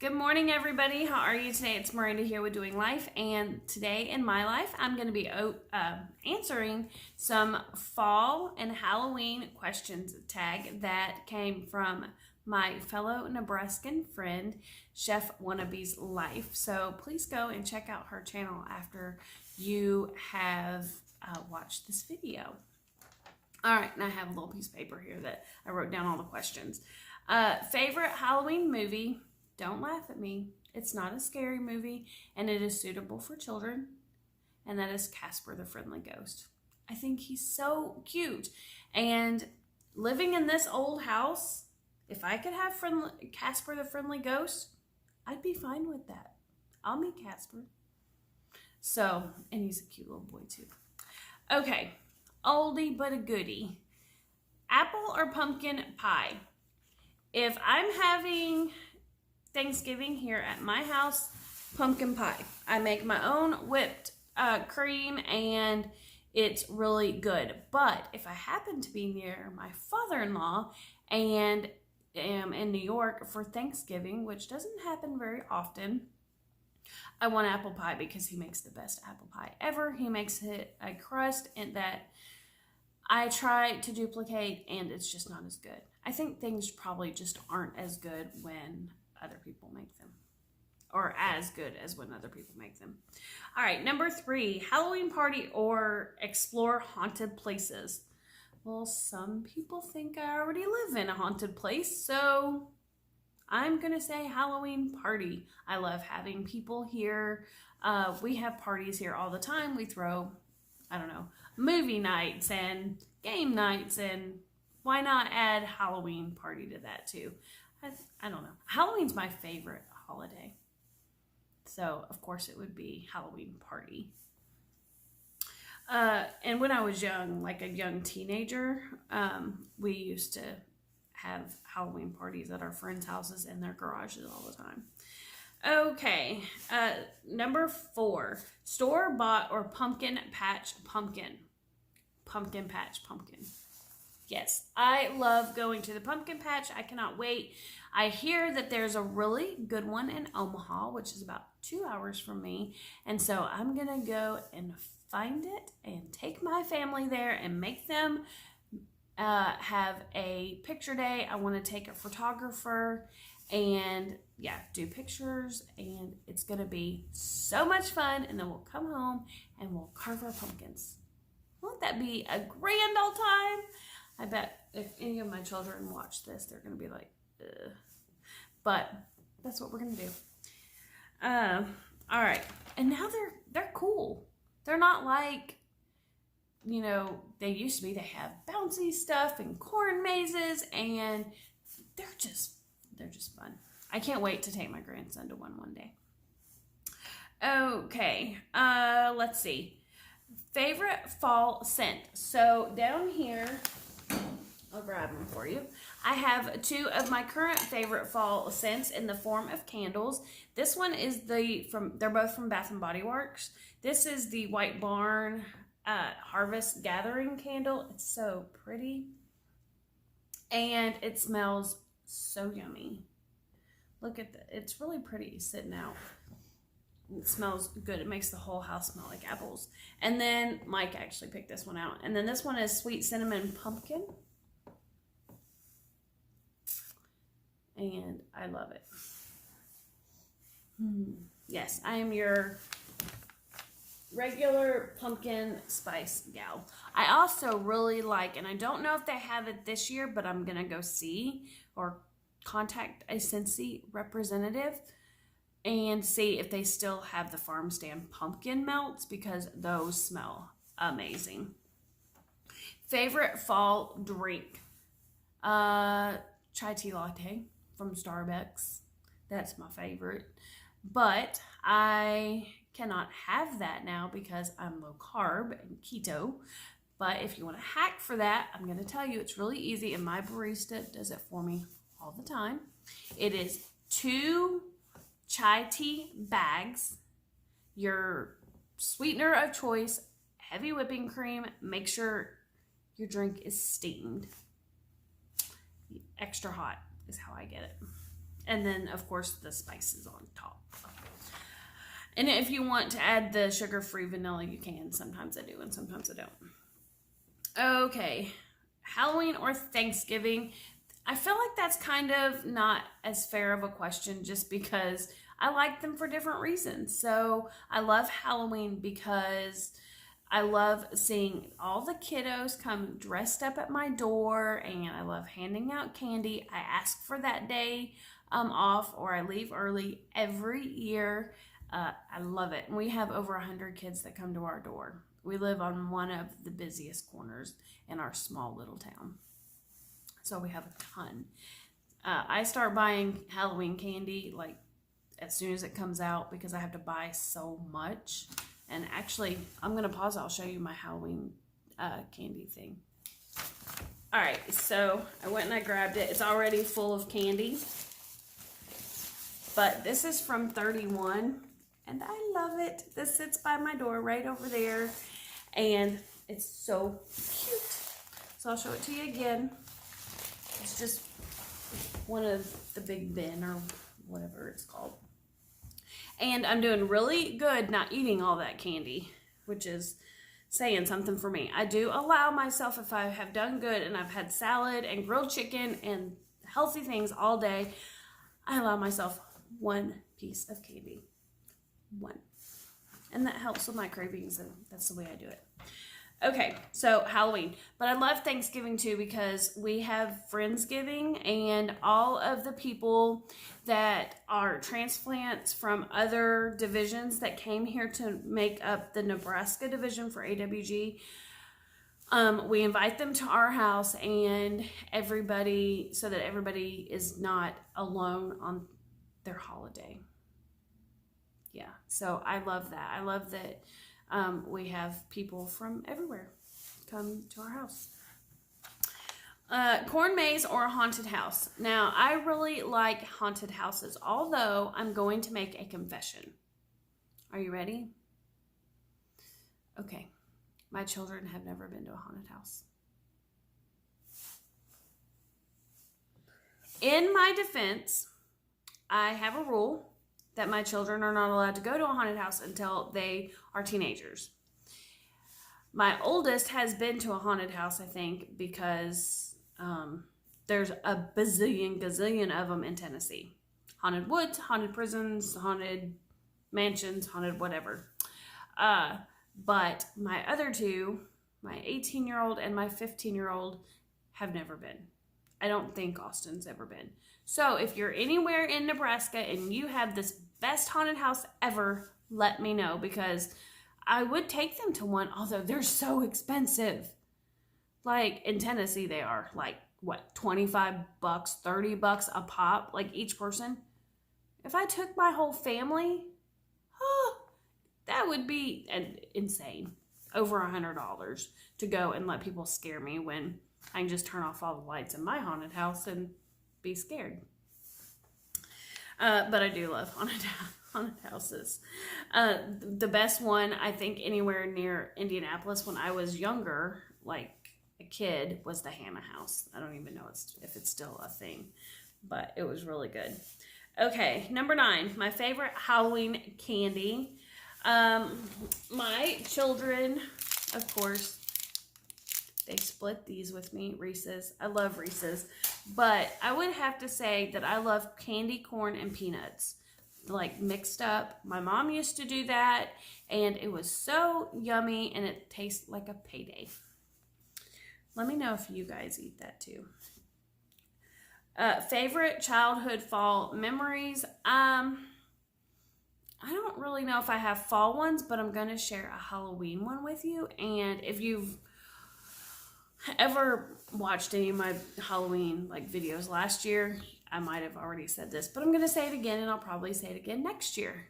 Good morning, everybody. How are you today? It's Miranda here with Doing Life, and today in my life, I'm going to be answering some fall and Halloween questions tag that came from my fellow Nebraskan friend, Chef Wannabe's Life. So please go and check out her channel after you have watched this video. All right, and I have a little piece of paper here that I wrote down all the questions. Favorite Halloween movie? Don't laugh at me. It's not a scary movie, and it is suitable for children, and that is Casper the Friendly Ghost. I think he's so cute, and living in this old house, if I could have Casper the Friendly Ghost, I'd be fine with that. I'll meet Casper. So, and he's a cute little boy too. Okay, oldie but a goodie. Apple or pumpkin pie? If I'm having Thanksgiving here at my house, pumpkin pie. I make my own whipped cream, and it's really good. But if I happen to be near my father-in-law and am in New York for Thanksgiving, which doesn't happen very often, I want apple pie because he makes the best apple pie ever. He makes it a crust and that I try to duplicate, and it's just not as good. I think things probably just aren't as good when other people make them, or as good as when other people make them. All right, number 3, Halloween party or explore haunted places. Well, some people think I already live in a haunted place, so I'm gonna say Halloween party. I love having people here. We have parties here all the time. We throw, I don't know, movie nights and game nights, and why not add Halloween party to that too? I don't know. Halloween's my favorite holiday. So, of course, it would be Halloween party. And when I was young, like a young teenager, we used to have Halloween parties at our friends' houses and their garages all the time. Okay, number 4, store-bought or pumpkin patch pumpkin? Pumpkin patch pumpkin. Yes, I love going to the pumpkin patch. I cannot wait. I hear that there's a really good one in Omaha, which is about 2 hours from me. And so I'm going to go and find it and take my family there and make them have a picture day. I want to take a photographer and do pictures, and it's going to be so much fun. And then we'll come home and we'll carve our pumpkins. Won't that be a grand old time? I bet if any of my children watch this, they're going to be like, ugh. But that's what we're going to do. All right. And now they're cool. They're not like, you know, they used to be. They have bouncy stuff and corn mazes, and they're just fun. I can't wait to take my grandson to one day. Okay. Let's see. Favorite fall scent. So down here, I'll grab them for you. I have 2 of my current favorite fall scents in the form of candles. This one is they're both from Bath and Body Works. This is the White Barn Harvest Gathering candle. It's so pretty, and it smells so yummy. Look at that. It's really pretty sitting out. It smells good. It makes the whole house smell like apples. And then Mike actually picked this one out. And then this one is Sweet Cinnamon Pumpkin. And I love it. Yes, I am your regular pumpkin spice gal. I also really like, and I don't know if they have it this year, but I'm going to go see or contact a Scentsy representative and see if they still have the farm stand pumpkin melts, because those smell amazing. Favorite fall drink? Chai tea latte from Starbucks. That's my favorite. But I cannot have that now because I'm low carb and keto. But if you want a hack for that, I'm going to tell you it's really easy, and my barista does it for me all the time. It is 2 chai tea bags, your sweetener of choice, heavy whipping cream. Make sure your drink is steamed. Extra hot is how I get it. And then, of course, the spices on top. And if you want to add the sugar-free vanilla, you can. Sometimes I do and sometimes I don't. Okay, Halloween or Thanksgiving? I feel like that's kind of not as fair of a question just because I like them for different reasons. So I love Halloween because I love seeing all the kiddos come dressed up at my door, and I love handing out candy. I ask for that day off, or I leave early every year. I love it. And we have over 100 kids that come to our door. We live on one of the busiest corners in our small little town. So we have a ton. I start buying Halloween candy like as soon as it comes out because I have to buy so much. And actually, I'm going to pause. I'll show you my Halloween candy thing. All right, so I went and I grabbed it. It's already full of candy. But this is from 31. And I love it. This sits by my door right over there. And it's so cute. So I'll show it to you again. It's just one of the big bin or whatever it's called. And I'm doing really good not eating all that candy, which is saying something for me. I do allow myself, if I have done good and I've had salad and grilled chicken and healthy things all day, I allow myself one piece of candy. One. And that helps with my cravings, and that's the way I do it. Okay, so Halloween. But I love Thanksgiving too because we have Friendsgiving, and all of the people that are transplants from other divisions that came here to make up the Nebraska division for AWG, we invite them to our house, and everybody, so that everybody is not alone on their holiday. Yeah, so I love that. I love that we have people from everywhere come to our house. Corn maze or haunted house? Now, I really like haunted houses, although I'm going to make a confession. Are you ready? Okay, my children have never been to a haunted house. In my defense, I have a rule that my children are not allowed to go to a haunted house until they are teenagers. My oldest has been to a haunted house, I think, because there's a gazillion of them in Tennessee. Haunted woods, haunted prisons, haunted mansions, haunted whatever. But my other two, my 18-year-old and my 15-year-old, have never been. I don't think Austin's ever been. So if you're anywhere in Nebraska and you have this best haunted house ever, let me know, because I would take them to one, although they're so expensive. Like in Tennessee, they are like, what, $25, $30 a pop, like each person. If I took my whole family, that would be insane. Over $100 to go and let people scare me when I can just turn off all the lights in my haunted house and be scared. But I do love haunted houses. The best one, I think, anywhere near Indianapolis when I was younger, like a kid, was the Hannah House. I don't even know if it's still a thing, but it was really good. Okay, number 9, my favorite Halloween candy. My children, of course, they split these with me, Reese's. I love Reese's, but I would have to say that I love candy corn and peanuts, like mixed up. My mom used to do that, and it was so yummy, and it tastes like a payday. Let me know if you guys eat that too. Favorite childhood fall memories? I don't really know if I have fall ones, but I'm going to share a Halloween one with you. And if you've ever watched any of my Halloween videos last year, I might have already said this, but I'm going to say it again, and I'll probably say it again next year.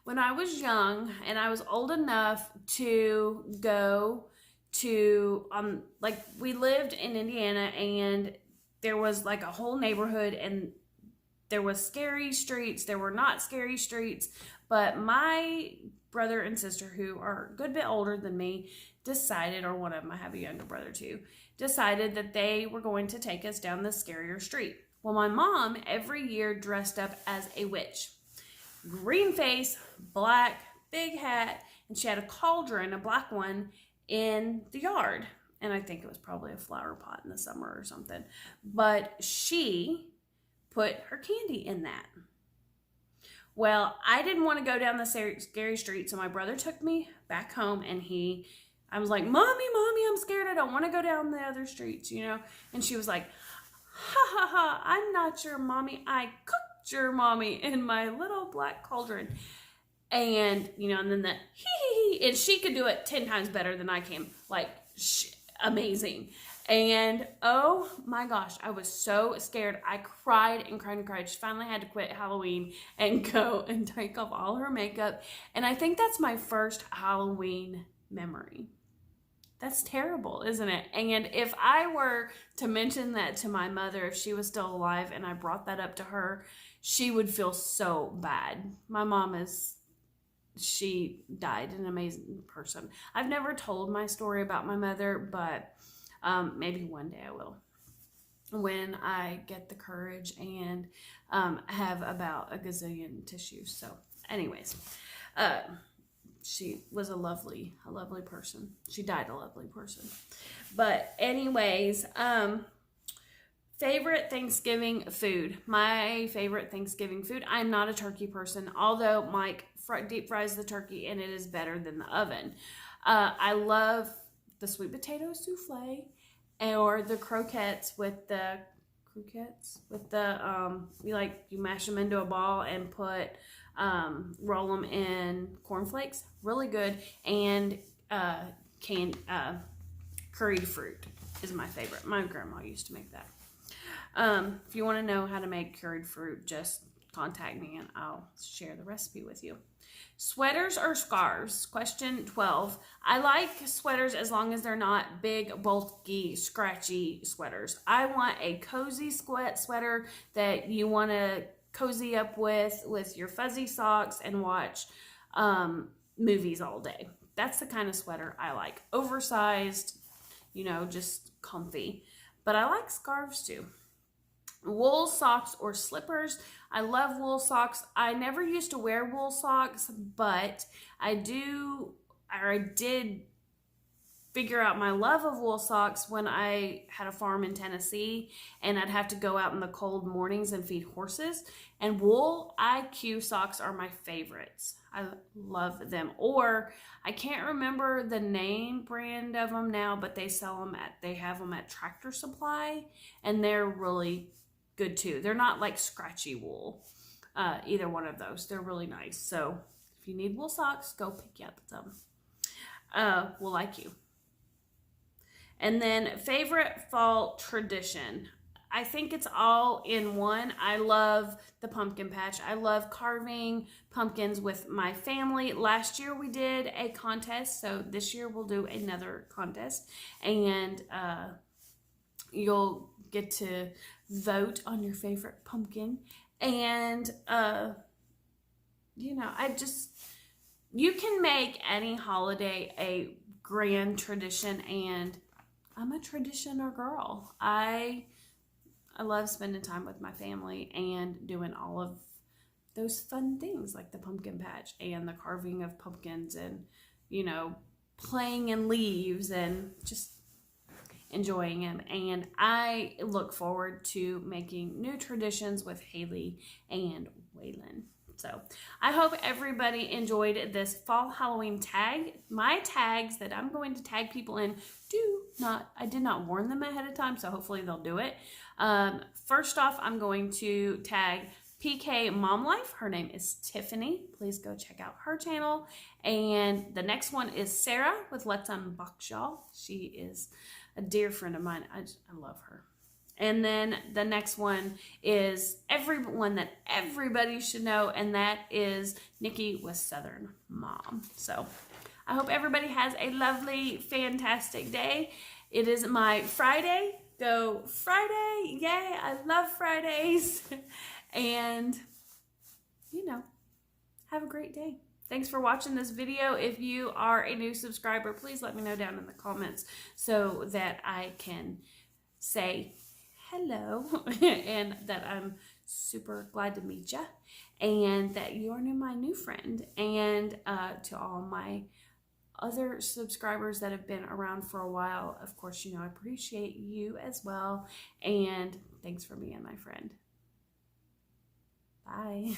When I was young and I was old enough to go to, we lived in Indiana, and there was like a whole neighborhood, and there was scary streets, there were not scary streets, but my brother and sister, who are a good bit older than me, decided, or one of them, I have a younger brother too, decided that they were going to take us down the scarier street. Well, my mom every year dressed up as a witch. Green face, black, big hat, and she had a cauldron, a black one, in the yard. And I think it was probably a flower pot in the summer or something. But she put her candy in that. Well, I didn't want to go down the scary street, so my brother took me back home, and I was like, Mommy, I'm scared. I don't want to go down the other streets, And she was like, ha, ha, ha, I'm not your mommy. I cooked your mommy in my little black cauldron. And, and then the hee, and she could do it 10 times better than I can. Like, amazing. And oh my gosh, I was so scared. I cried and cried and cried. She finally had to quit Halloween and go and take off all her makeup. And I think that's my first Halloween memory. That's terrible, isn't it? And if I were to mention that to my mother, if she was still alive and I brought that up to her, she would feel so bad. My mom she died an amazing person. I've never told my story about my mother, but maybe one day I will, when I get the courage and have about a gazillion tissues. So anyways, she was a lovely person. She died a lovely person. But anyways, favorite Thanksgiving food. My favorite Thanksgiving food. I'm not a turkey person, although Mike deep fries the turkey and it is better than the oven. I love the sweet potato souffle or the croquettes with the you mash them into a ball and roll them in cornflakes. Really good. And curried fruit is my favorite. My grandma used to make that. If you want to know how to make curried fruit, just contact me and I'll share the recipe with you. Sweaters or scarves? Question 12. I like sweaters as long as they're not big, bulky, scratchy sweaters. I want a cozy sweater that you want to cozy up with your fuzzy socks and watch movies all day. That's the kind of sweater I like. Oversized, just comfy. But I like scarves too. Wool socks or slippers. I love wool socks. I never used to wear wool socks, but I did figure out my love of wool socks when I had a farm in Tennessee and I'd have to go out in the cold mornings and feed horses. And wool IQ socks are my favorites. I love them. Or I can't remember the name brand of them now, but they have them at Tractor Supply and they're really good too. They're not like scratchy wool, either one of those. They're really nice. So if you need wool socks, go pick up some. We'll like you. And then favorite fall tradition. I think it's all in one. I love the pumpkin patch. I love carving pumpkins with my family. Last year we did a contest, so this year we'll do another contest. And you'll get to vote on your favorite pumpkin. And, you can make any holiday a grand tradition, and I'm a traditioner girl. I love spending time with my family and doing all of those fun things like the pumpkin patch and the carving of pumpkins and, playing in leaves and just enjoying them. And I look forward to making new traditions with Haley and Waylon. So I hope everybody enjoyed this fall Halloween tag. My tags that I'm going to tag people in I did not warn them ahead of time, so hopefully they'll do it. First off, I'm going to tag PK Mom Life. Her name is Tiffany. Please go check out her channel. And the next one is Sarah with Let's Unbox Y'all. She is a dear friend of mine. I love her. And then the next one is everyone that everybody should know, and that is Nikki with Southern Mom. So I hope everybody has a lovely, fantastic day. It is my Friday. Go Friday. Yay. I love Fridays. And, have a great day. Thanks for watching this video. If you are a new subscriber, please let me know down in the comments so that I can say hello and that I'm super glad to meet you and that you're my new friend. And to all my other subscribers that have been around for a while, of course, I appreciate you as well. And thanks for being my friend. Bye.